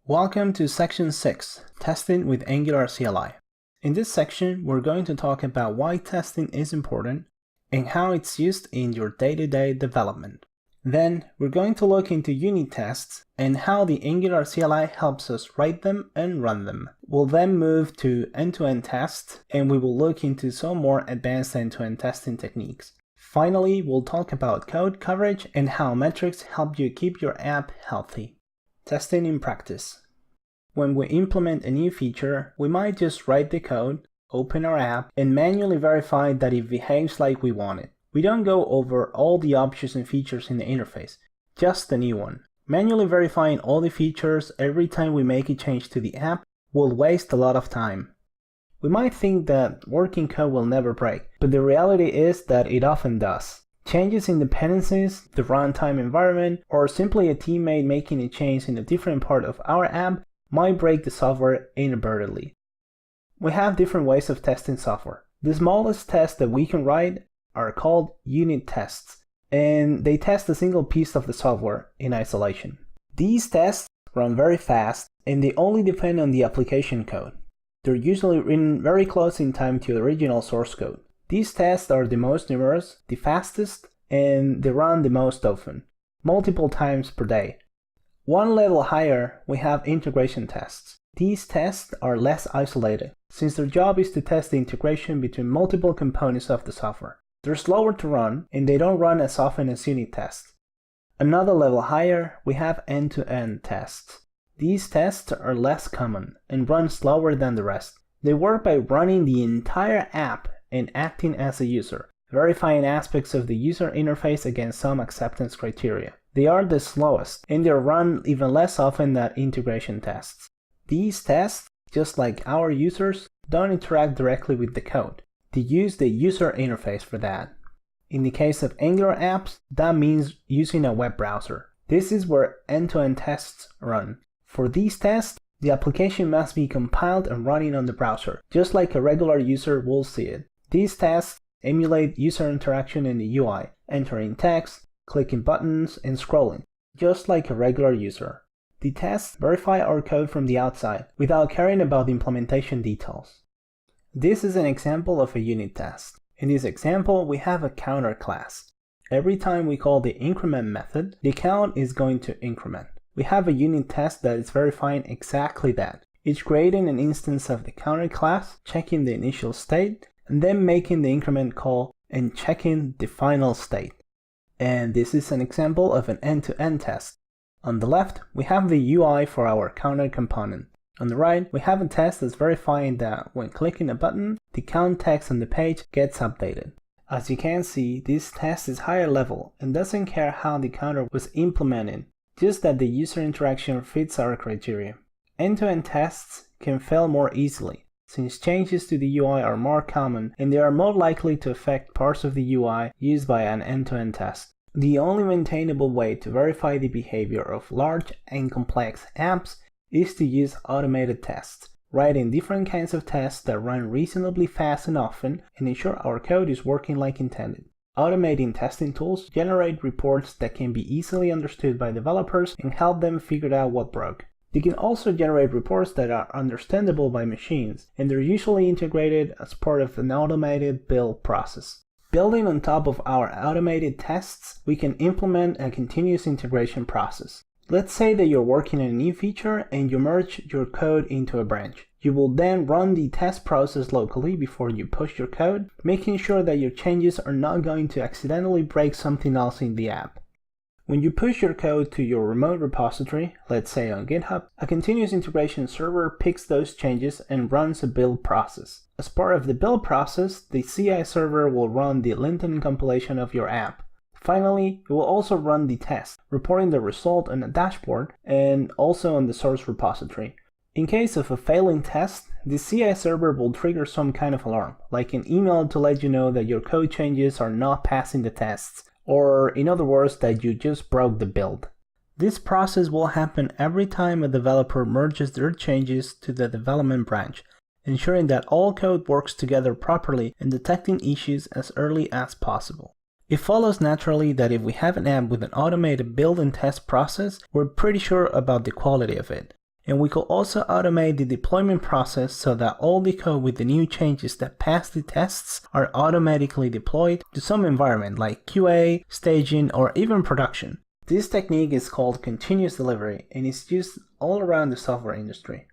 Welcome to Section 6, Testing with Angular CLI. In this section, we're going to talk about why testing is important and how it's used in your day-to-day development. Then, we're going to look into unit tests and how the Angular CLI helps us write them and run them. We'll then move to end-to-end tests, and we will look into some more advanced end-to-end testing techniques. Finally, we'll talk about code coverage and how metrics help you keep your app healthy. Testing in practice. When we implement a new feature, we might just write the code, open our app, and manually verify that it behaves like we want it. We don't go over all the options and features in the interface, just the new one. Manually verifying all the features every time we make a change to the app will waste a lot of time. We might think that working code will never break, but the reality is that it often does. Changes in dependencies, the runtime environment, or simply a teammate making a change in a different part of our app might break the software inadvertently. We have different ways of testing software. The smallest tests that we can write are called unit tests, and they test a single piece of the software in isolation. These tests run very fast, and they only depend on the application code. They're usually written very close in time to the original source code. These tests are the most numerous, the fastest, and they run the most often, multiple times per day. One level higher, we have integration tests. These tests are less isolated, since their job is to test the integration between multiple components of the software. They're slower to run, and they don't run as often as unit tests. Another level higher, we have end-to-end tests. These tests are less common and run slower than the rest. They work by running the entire app and acting as a user, verifying aspects of the user interface against some acceptance criteria. They are the slowest, and they are run even less often than integration tests. These tests, just like our users, don't interact directly with the code. They use the user interface for that. In the case of Angular apps, that means using a web browser. This is where end-to-end tests run. For these tests, the application must be compiled and running on the browser, just like a regular user will see it. These tests emulate user interaction in the UI, entering text, clicking buttons, and scrolling, just like a regular user. The tests verify our code from the outside, without caring about the implementation details. This is an example of a unit test. In this example, we have a counter class. Every time we call the increment method, the count is going to increment. We have a unit test that is verifying exactly that. It's creating an instance of the counter class, checking the initial state, and then making the increment call and checking the final state. And this is an example of an end-to-end test. On the left, we have the UI for our counter component. On the right, we have a test that's verifying that when clicking a button, the count text on the page gets updated. As you can see, this test is higher level and doesn't care how the counter was implemented, just that the user interaction fits our criteria. End-to-end tests can fail more easily, since changes to the UI are more common and they are more likely to affect parts of the UI used by an end-to-end test. The only maintainable way to verify the behavior of large and complex apps is to use automated tests, writing different kinds of tests that run reasonably fast and often and ensure our code is working like intended. Automating testing tools generate reports that can be easily understood by developers and help them figure out what broke. They can also generate reports that are understandable by machines, and they're usually integrated as part of an automated build process. Building on top of our automated tests, we can implement a continuous integration process. Let's say that you're working on a new feature and you merge your code into a branch. You will then run the test process locally before you push your code, making sure that your changes are not going to accidentally break something else in the app. When you push your code to your remote repository, let's say on GitHub, a continuous integration server picks those changes and runs a build process. As part of the build process, the CI server will run the linting compilation of your app. Finally, it will also run the test, reporting the result on a dashboard and also on the source repository. In case of a failing test, the CI server will trigger some kind of alarm, like an email to let you know that your code changes are not passing the tests, or in other words, that you just broke the build. This process will happen every time a developer merges their changes to the development branch, ensuring that all code works together properly and detecting issues as early as possible. It follows naturally that if we have an app with an automated build and test process, we're pretty sure about the quality of it, And we could also automate the deployment process so that all the code with the new changes that pass the tests are automatically deployed to some environment like QA, staging, or even production. This technique is called continuous delivery and is used all around the software industry.